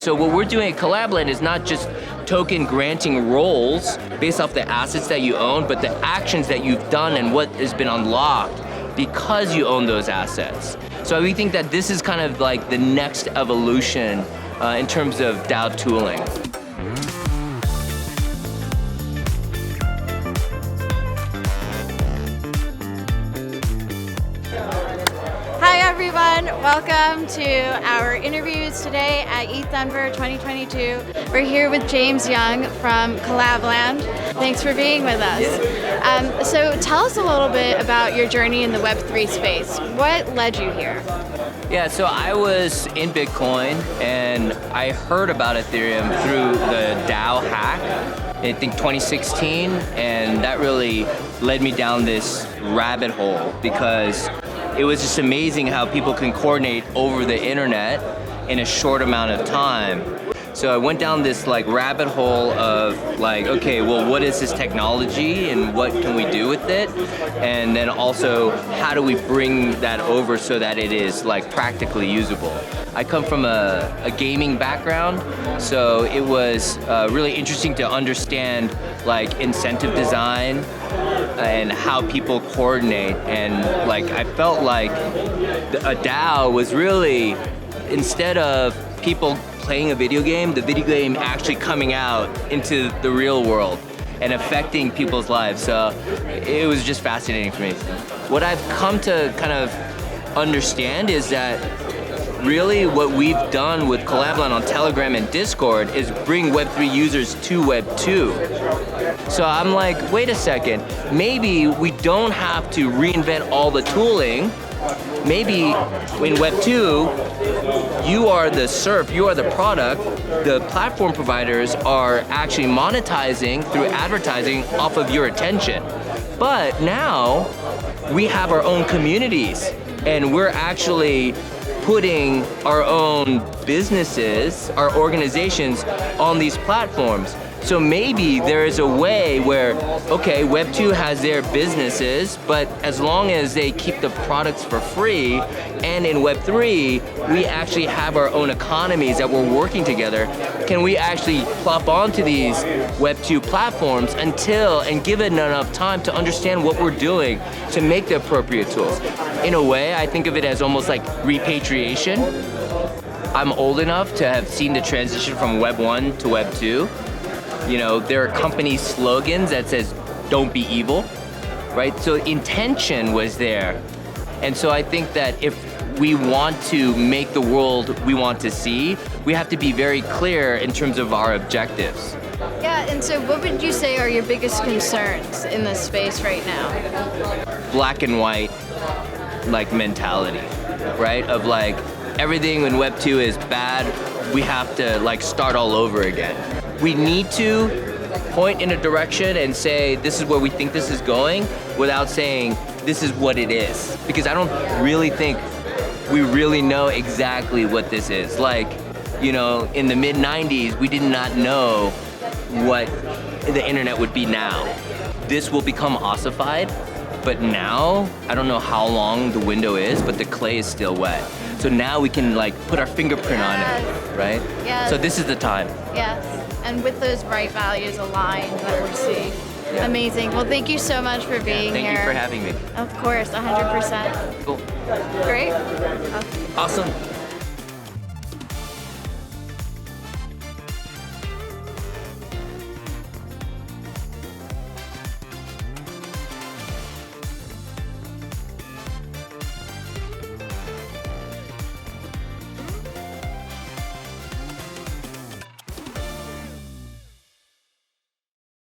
So what we're doing at Collab.Land is not just token granting roles based off the assets that you own, but the actions that you've done and what has been unlocked because you own those assets. So we think that this is kind of like the next evolution in terms of DAO tooling. Hi everyone, welcome to our interviews today at ETH Denver 2022. We're here with James Young from Collab.Land. Thanks for being with us. So tell us a little bit about your journey in the Web3 space. What led you here? Yeah, so I was in Bitcoin and I heard about Ethereum through the DAO hack, I think 2016, and that really led me down this rabbit hole because it was just amazing how people can coordinate over the internet in a short amount of time. So I went down this like rabbit hole of like, okay, well, what is this technology and what can we do with it? And then also, how do we bring that over so that it is like practically usable? I come from a gaming background, so it was really interesting to understand like incentive design and how people coordinate, and like I felt like a DAO was really, instead of people playing a video game, the video game actually coming out into the real world and affecting people's lives. So it was just fascinating for me. What I've come to kind of understand is that really what we've done with Collab.Land on Telegram and Discord is bring Web3 users to Web2. So I'm like, wait a second, maybe we don't have to reinvent all the tooling. Maybe in Web2, you are the serf, you are the product. The platform providers are actually monetizing through advertising off of your attention. But now we have our own communities and we're actually putting our own businesses, our organizations on these platforms. So maybe there is a way where, okay, Web2 has their businesses, but as long as they keep the products for free, and in Web3, we actually have our own economies that we're working together, can we actually plop onto these Web2 platforms and give it enough time to understand what we're doing to make the appropriate tools? In a way, I think of it as almost like repatriation. I'm old enough to have seen the transition from Web 1 to Web 2. You know, there are company slogans that says, don't be evil, right? So intention was there. And so I think that if we want to make the world we want to see, we have to be very clear in terms of our objectives. Yeah, and so what would you say are your biggest concerns in this space right now? Black and white, like mentality, right? Of like, everything in Web 2 is bad, we have to like start all over again. We need to point in a direction and say, this is where we think this is going, without saying, this is what it is. Because I don't really think we really know exactly what this is. Like, you know, in the mid-90s, we did not know what the internet would be now. This will become ossified, but now, I don't know how long the window is, but the clay is still wet. So now we can like put our fingerprint on it, right? Yes. So this is the time. Yes, and with those right values aligned that we're seeing. Yeah. Amazing. Well, thank you so much for being here. Thank you for having me. Of course, 100%. Cool. Great. Awesome.